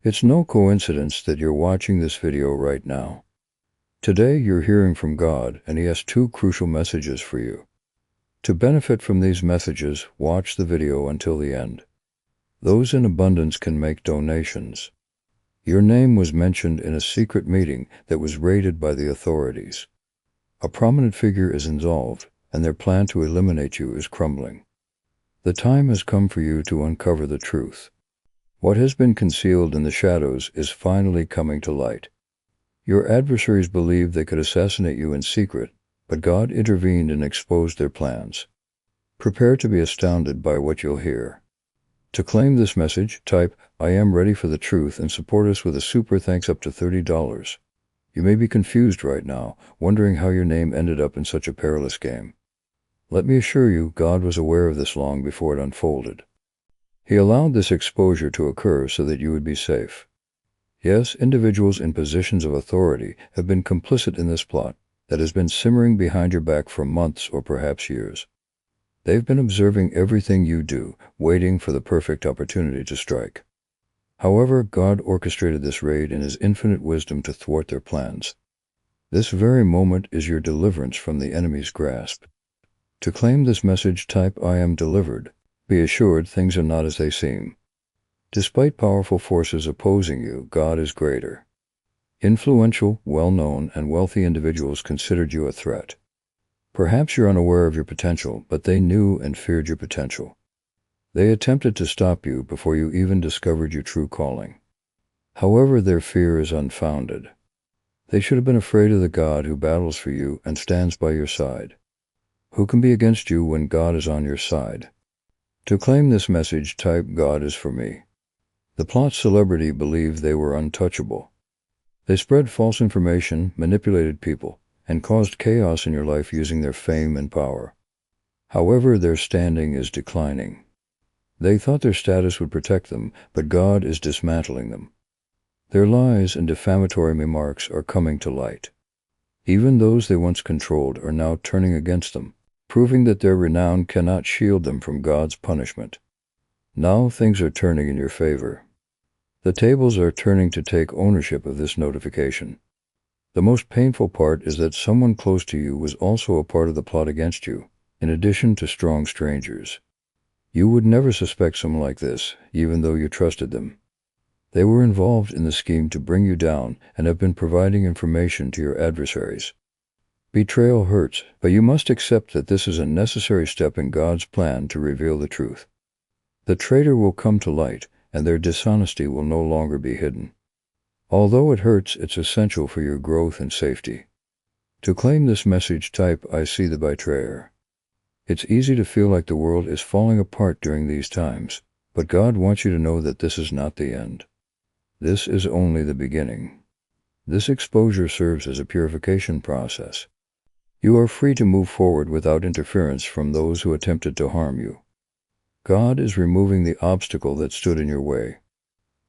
It's no coincidence that you're watching this video right now. Today you're hearing from God, and He has two crucial messages for you. To benefit from these messages, watch the video until the end. Those in abundance can make donations. Your name was mentioned in a secret meeting that was raided by the authorities. A prominent figure is involved, and their plan to eliminate you is crumbling. The time has come for you to uncover the truth. What has been concealed in the shadows is finally coming to light. Your adversaries believed they could assassinate you in secret, but God intervened and exposed their plans. Prepare to be astounded by what you'll hear. To claim this message, type, "I am ready for the truth," and support us with a super thanks up to $30. You may be confused right now, wondering how your name ended up in such a perilous game. Let me assure you, God was aware of this long before it unfolded. He allowed this exposure to occur so that you would be safe. Yes, individuals in positions of authority have been complicit in this plot that has been simmering behind your back for months or perhaps years. They've been observing everything you do, waiting for the perfect opportunity to strike. However, God orchestrated this raid in His infinite wisdom to thwart their plans. This very moment is your deliverance from the enemy's grasp. To claim this message, type, "I am delivered." Be assured things are not as they seem. Despite powerful forces opposing you, God is greater. Influential, well-known, and wealthy individuals considered you a threat. Perhaps you're unaware of your potential, but they knew and feared your potential. They attempted to stop you before you even discovered your true calling. However, their fear is unfounded. They should have been afraid of the God who battles for you and stands by your side. Who can be against you when God is on your side? To claim this message, type, "God is for me." The plot's celebrity believed they were untouchable. They spread false information, manipulated people, and caused chaos in your life using their fame and power. However, their standing is declining. They thought their status would protect them, but God is dismantling them. Their lies and defamatory remarks are coming to light. Even those they once controlled are now turning against them, proving that their renown cannot shield them from God's punishment. Now things are turning in your favor. The tables are turning to take ownership of this notification. The most painful part is that someone close to you was also a part of the plot against you, in addition to strong strangers. You would never suspect someone like this, even though you trusted them. They were involved in the scheme to bring you down and have been providing information to your adversaries. Betrayal hurts, but you must accept that this is a necessary step in God's plan to reveal the truth. The traitor will come to light, and their dishonesty will no longer be hidden. Although it hurts, it's essential for your growth and safety. To claim this message, type, "I see the betrayer." It's easy to feel like the world is falling apart during these times, but God wants you to know that this is not the end. This is only the beginning. This exposure serves as a purification process. You are free to move forward without interference from those who attempted to harm you. God is removing the obstacle that stood in your way.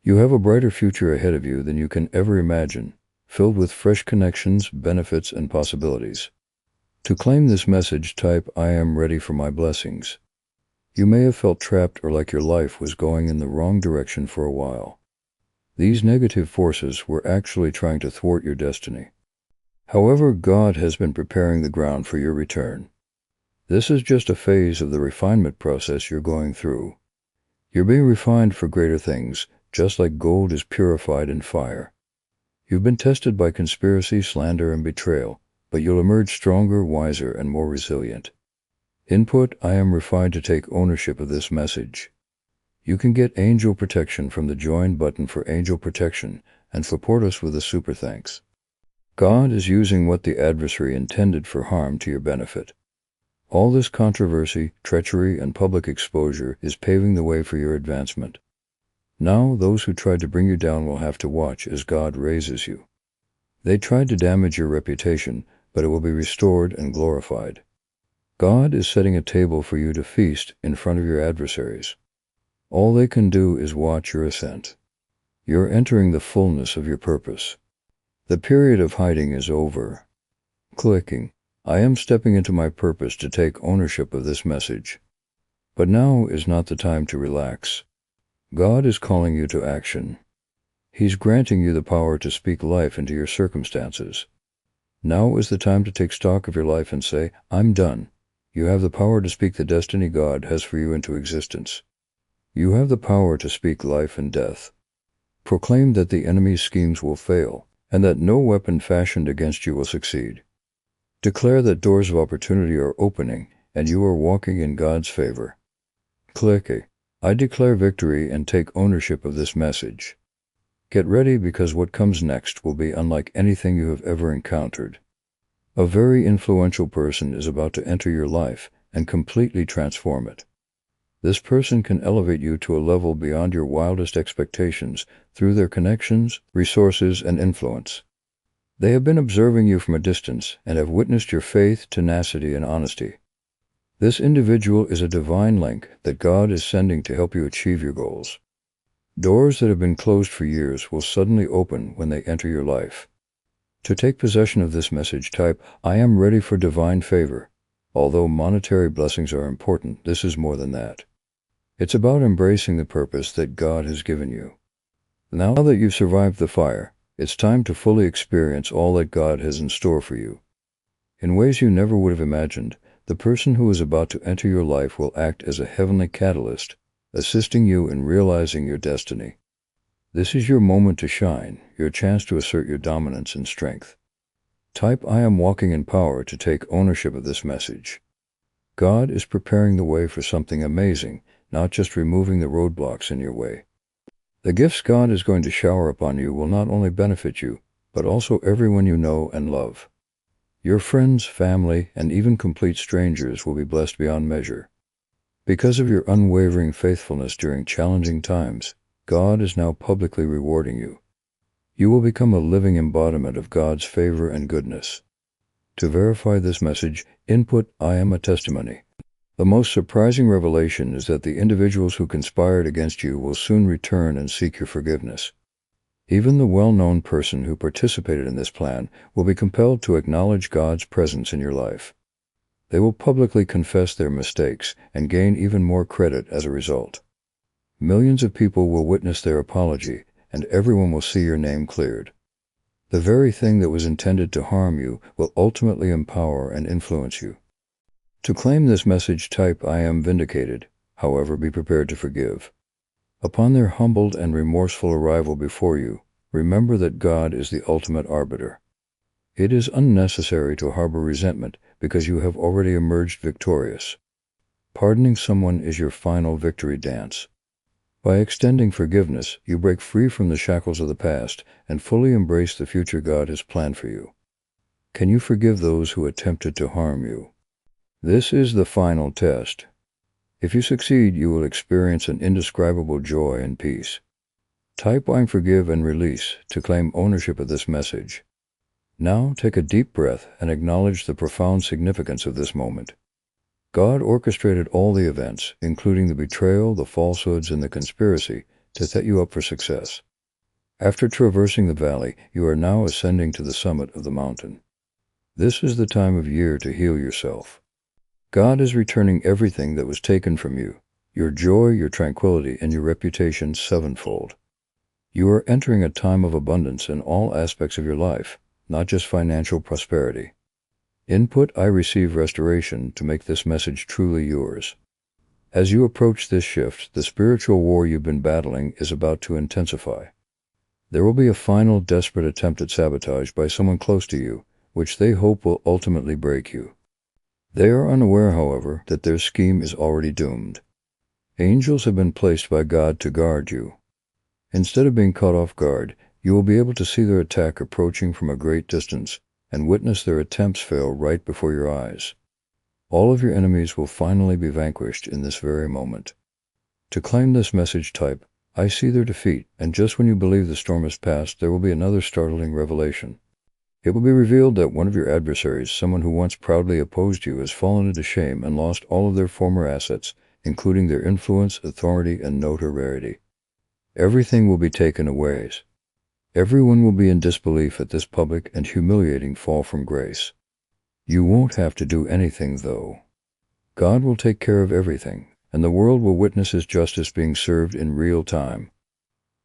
You have a brighter future ahead of you than you can ever imagine, filled with fresh connections, benefits, and possibilities. To claim this message, type, "I am ready for my blessings." You may have felt trapped or like your life was going in the wrong direction for a while. These negative forces were actually trying to thwart your destiny. However, God has been preparing the ground for your return. This is just a phase of the refinement process you're going through. You're being refined for greater things, just like gold is purified in fire. You've been tested by conspiracy, slander, and betrayal, but you'll emerge stronger, wiser, and more resilient. Input: I am refined to take ownership of this message. You can get angel protection from the join button for angel protection and support us with a super thanks. God is using what the adversary intended for harm to your benefit. All this controversy, treachery, and public exposure is paving the way for your advancement. Now those who tried to bring you down will have to watch as God raises you. They tried to damage your reputation, but it will be restored and glorified. God is setting a table for you to feast in front of your adversaries. All they can do is watch your ascent. You're entering the fullness of your purpose. The period of hiding is over. Clicking, "I am stepping into my purpose to take ownership of this message." But now is not the time to relax. God is calling you to action. He's granting you the power to speak life into your circumstances. Now is the time to take stock of your life and say, I'm done. You have the power to speak the destiny God has for you into existence. You have the power to speak life and death. Proclaim that the enemy's schemes will fail, and that no weapon fashioned against you will succeed. Declare that doors of opportunity are opening, and you are walking in God's favor. Click I declare victory and take ownership of this message. Get ready, because what comes next will be unlike anything you have ever encountered. A very influential person is about to enter your life and completely transform it. This person can elevate you to a level beyond your wildest expectations through their connections, resources, and influence. They have been observing you from a distance and have witnessed your faith, tenacity, and honesty. This individual is a divine link that God is sending to help you achieve your goals. Doors that have been closed for years will suddenly open when they enter your life. To take possession of this message, type, I am ready for divine favor. Although monetary blessings are important, this is more than that. It's about embracing the purpose that God has given you. Now that you've survived the fire, it's time to fully experience all that God has in store for you. In ways you never would have imagined, the person who is about to enter your life will act as a heavenly catalyst, assisting you in realizing your destiny. This is your moment to shine, your chance to assert your dominance and strength. Type, I am walking in power to take ownership of this message. God is preparing the way for something amazing, not just removing the roadblocks in your way. The gifts God is going to shower upon you will not only benefit you, but also everyone you know and love. Your friends, family, and even complete strangers will be blessed beyond measure. Because of your unwavering faithfulness during challenging times, God is now publicly rewarding you. You will become a living embodiment of God's favor and goodness. To verify this message, input, I am a testimony. The most surprising revelation is that the individuals who conspired against you will soon return and seek your forgiveness. Even the well-known person who participated in this plan will be compelled to acknowledge God's presence in your life. They will publicly confess their mistakes and gain even more credit as a result. Millions of people will witness their apology, and everyone will see your name cleared. The very thing that was intended to harm you will ultimately empower and influence you. To claim this message, type, I am vindicated. However, be prepared to forgive. Upon their humbled and remorseful arrival before you, remember that God is the ultimate arbiter. It is unnecessary to harbor resentment because you have already emerged victorious. Pardoning someone is your final victory dance. By extending forgiveness, you break free from the shackles of the past and fully embrace the future God has planned for you. Can you forgive those who attempted to harm you? This is the final test. If you succeed, you will experience an indescribable joy and peace. Type, I forgive and release to claim ownership of this message. Now take a deep breath and acknowledge the profound significance of this moment. God orchestrated all the events, including the betrayal, the falsehoods, and the conspiracy, to set you up for success. After traversing the valley, you are now ascending to the summit of the mountain. This is the time of year to heal yourself. God is returning everything that was taken from you, your joy, your tranquility, and your reputation sevenfold. You are entering a time of abundance in all aspects of your life, not just financial prosperity. Input, I receive restoration to make this message truly yours. As you approach this shift, the spiritual war you've been battling is about to intensify. There will be a final desperate attempt at sabotage by someone close to you, which they hope will ultimately break you. They are unaware, however, that their scheme is already doomed. Angels have been placed by God to guard you. Instead of being caught off guard, you will be able to see their attack approaching from a great distance and witness their attempts fail right before your eyes. All of your enemies will finally be vanquished in this very moment. To claim this message, type, I see their defeat, and just when you believe the storm has passed, there will be another startling revelation. It will be revealed that one of your adversaries, someone who once proudly opposed you, has fallen into shame and lost all of their former assets, including their influence, authority, and notoriety. Everything will be taken away. Everyone will be in disbelief at this public and humiliating fall from grace. You won't have to do anything, though. God will take care of everything, and the world will witness His justice being served in real time.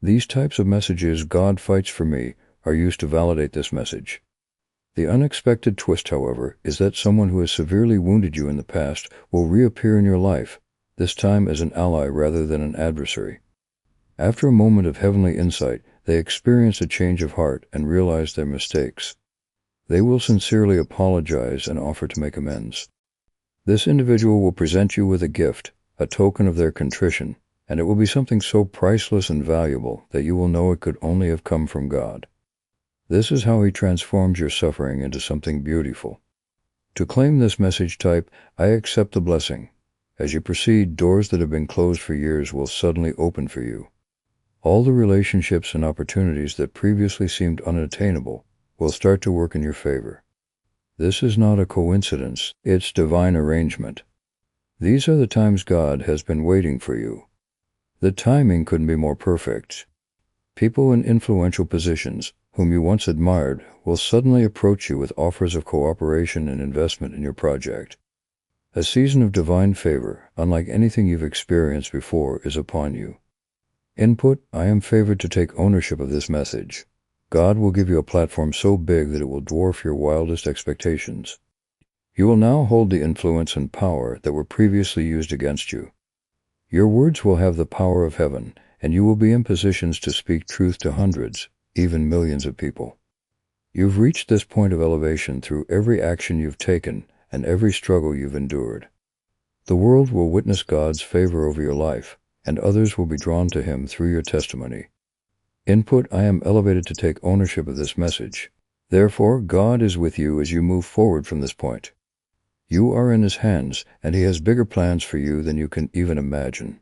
These types of messages, "God fights for me," are used to validate this message. The unexpected twist, however, is that someone who has severely wounded you in the past will reappear in your life, this time as an ally rather than an adversary. After a moment of heavenly insight, they experience a change of heart and realize their mistakes. They will sincerely apologize and offer to make amends. This individual will present you with a gift, a token of their contrition, and it will be something so priceless and valuable that you will know it could only have come from God. This is how He transforms your suffering into something beautiful. To claim this message, type, "I accept the blessing." As you proceed, doors that have been closed for years will suddenly open for you. All the relationships and opportunities that previously seemed unattainable will start to work in your favor. This is not a coincidence, it's divine arrangement. These are the times God has been waiting for you. The timing couldn't be more perfect. People in influential positions, whom you once admired, will suddenly approach you with offers of cooperation and investment in your project. A season of divine favor, unlike anything you've experienced before, is upon you. Input: I am favored to take ownership of this message. God will give you a platform so big that it will dwarf your wildest expectations. You will now hold the influence and power that were previously used against you. Your words will have the power of heaven, and you will be in positions to speak truth to hundreds, even millions of people. You've reached this point of elevation through every action you've taken and every struggle you've endured. The world will witness God's favor over your life, and others will be drawn to Him through your testimony. Input: I am elevated to take ownership of this message. Therefore, God is with you as you move forward from this point. You are in His hands, and He has bigger plans for you than you can even imagine.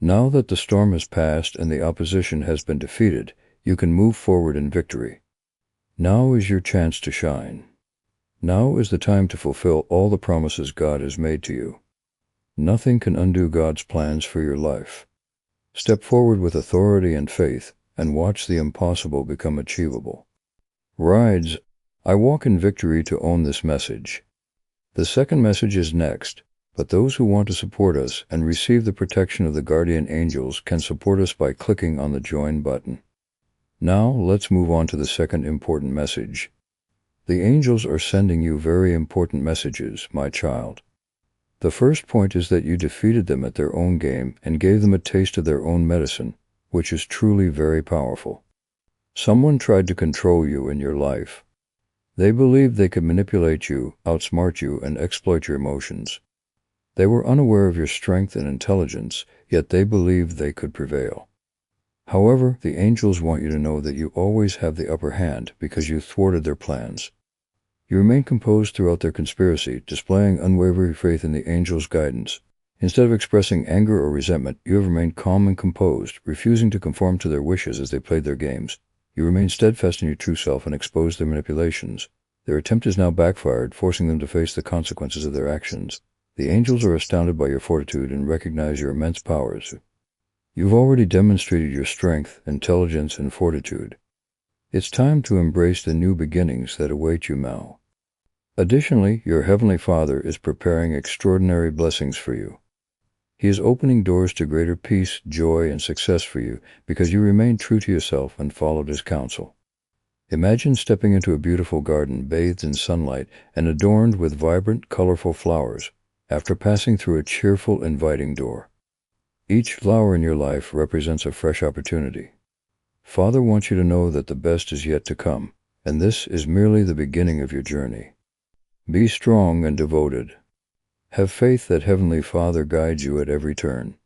Now that the storm has passed and the opposition has been defeated, you can move forward in victory. Now is your chance to shine. Now is the time to fulfill all the promises God has made to you. Nothing can undo God's plans for your life. Step forward with authority and faith, and watch the impossible become achievable. Rides: I walk in victory to own this message. The second message is next, but those who want to support us and receive the protection of the guardian angels can support us by clicking on the Join button. Now let's move on to the second important message. The angels are sending you very important messages, my child. The first point is that you defeated them at their own game and gave them a taste of their own medicine, which is truly very powerful. Someone tried to control you in your life. They believed they could manipulate you, outsmart you, and exploit your emotions. They were unaware of your strength and intelligence, yet they believed they could prevail. However, the angels want you to know that you always have the upper hand because you thwarted their plans. You remain composed throughout their conspiracy, displaying unwavering faith in the angels' guidance. Instead of expressing anger or resentment, you have remained calm and composed, refusing to conform to their wishes as they played their games. You remain steadfast in your true self and exposed their manipulations. Their attempt is now backfired, forcing them to face the consequences of their actions. The angels are astounded by your fortitude and recognize your immense powers. You've already demonstrated your strength, intelligence, and fortitude. It's time to embrace the new beginnings that await you now. Additionally, your Heavenly Father is preparing extraordinary blessings for you. He is opening doors to greater peace, joy, and success for you because you remained true to yourself and followed His counsel. Imagine stepping into a beautiful garden bathed in sunlight and adorned with vibrant, colorful flowers after passing through a cheerful, inviting door. Each flower in your life represents a fresh opportunity. Father wants you to know that the best is yet to come, and this is merely the beginning of your journey. Be strong and devoted. Have faith that Heavenly Father guides you at every turn.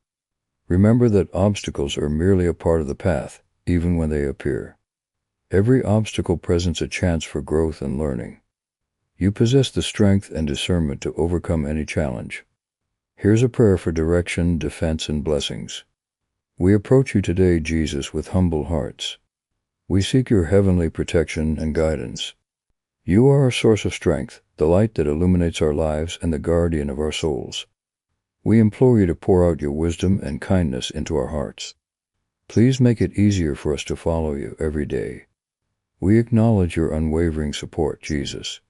Remember that obstacles are merely a part of the path, even when they appear. Every obstacle presents a chance for growth and learning. You possess the strength and discernment to overcome any challenge. Here's a prayer for direction, defense, and blessings. We approach you today, Jesus, with humble hearts. We seek your heavenly protection and guidance. You are our source of strength, the light that illuminates our lives and the guardian of our souls. We implore you to pour out your wisdom and kindness into our hearts. Please make it easier for us to follow you every day. We acknowledge your unwavering support, Jesus.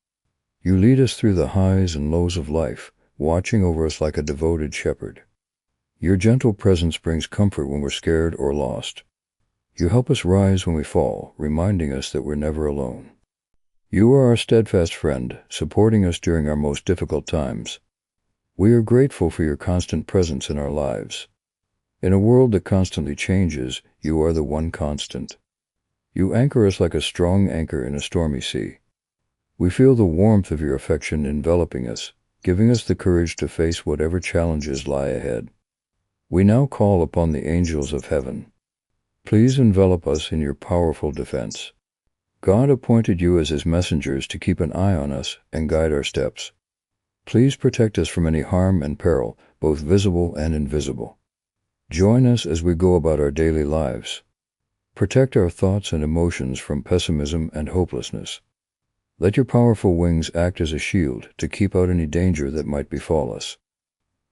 You lead us through the highs and lows of life, watching over us like a devoted shepherd. Your gentle presence brings comfort when we're scared or lost. You help us rise when we fall, reminding us that we're never alone. You are our steadfast friend, supporting us during our most difficult times. We are grateful for your constant presence in our lives. In a world that constantly changes, you are the one constant. You anchor us like a strong anchor in a stormy sea. We feel the warmth of your affection enveloping us, giving us the courage to face whatever challenges lie ahead. We now call upon the angels of heaven. Please envelop us in your powerful defense. God appointed you as his messengers to keep an eye on us and guide our steps. Please protect us from any harm and peril, both visible and invisible. Join us as we go about our daily lives. Protect our thoughts and emotions from pessimism and hopelessness. Let your powerful wings act as a shield to keep out any danger that might befall us.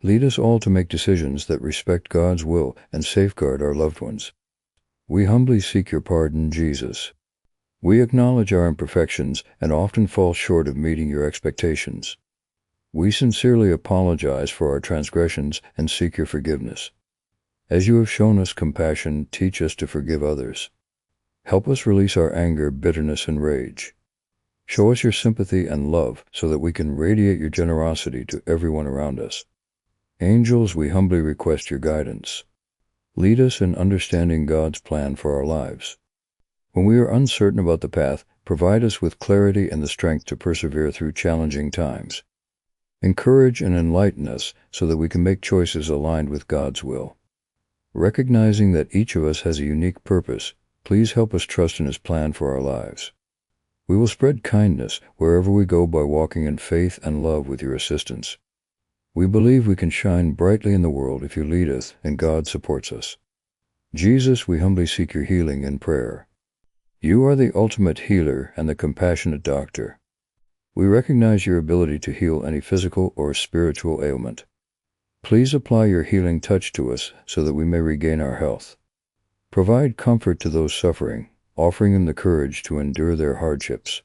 Lead us all to make decisions that respect God's will and safeguard our loved ones. We humbly seek your pardon, Jesus. We acknowledge our imperfections and often fall short of meeting your expectations. We sincerely apologize for our transgressions and seek your forgiveness. As you have shown us compassion, teach us to forgive others. Help us release our anger, bitterness, and rage. Show us your sympathy and love so that we can radiate your generosity to everyone around us. Angels, we humbly request your guidance. Lead us in understanding God's plan for our lives. When we are uncertain about the path, provide us with clarity and the strength to persevere through challenging times. Encourage and enlighten us so that we can make choices aligned with God's will. Recognizing that each of us has a unique purpose, please help us trust in his plan for our lives. We will spread kindness wherever we go by walking in faith and love with your assistance. We believe we can shine brightly in the world if you lead us and God supports us. Jesus, we humbly seek your healing in prayer. You are the ultimate healer and the compassionate doctor. We recognize your ability to heal any physical or spiritual ailment. Please apply your healing touch to us so that we may regain our health. Provide comfort to those suffering, offering them the courage to endure their hardships.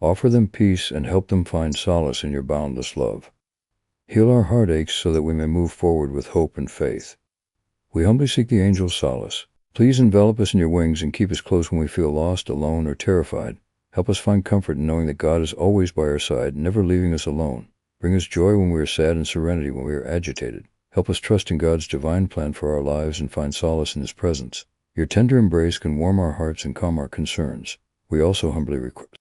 Offer them peace and help them find solace in your boundless love. Heal our heartaches so that we may move forward with hope and faith. We humbly seek the angel's solace. Please envelop us in your wings and keep us close when we feel lost, alone, or terrified. Help us find comfort in knowing that God is always by our side, never leaving us alone. Bring us joy when we are sad and serenity when we are agitated. Help us trust in God's divine plan for our lives and find solace in his presence. Your tender embrace can warm our hearts and calm our concerns. We also humbly request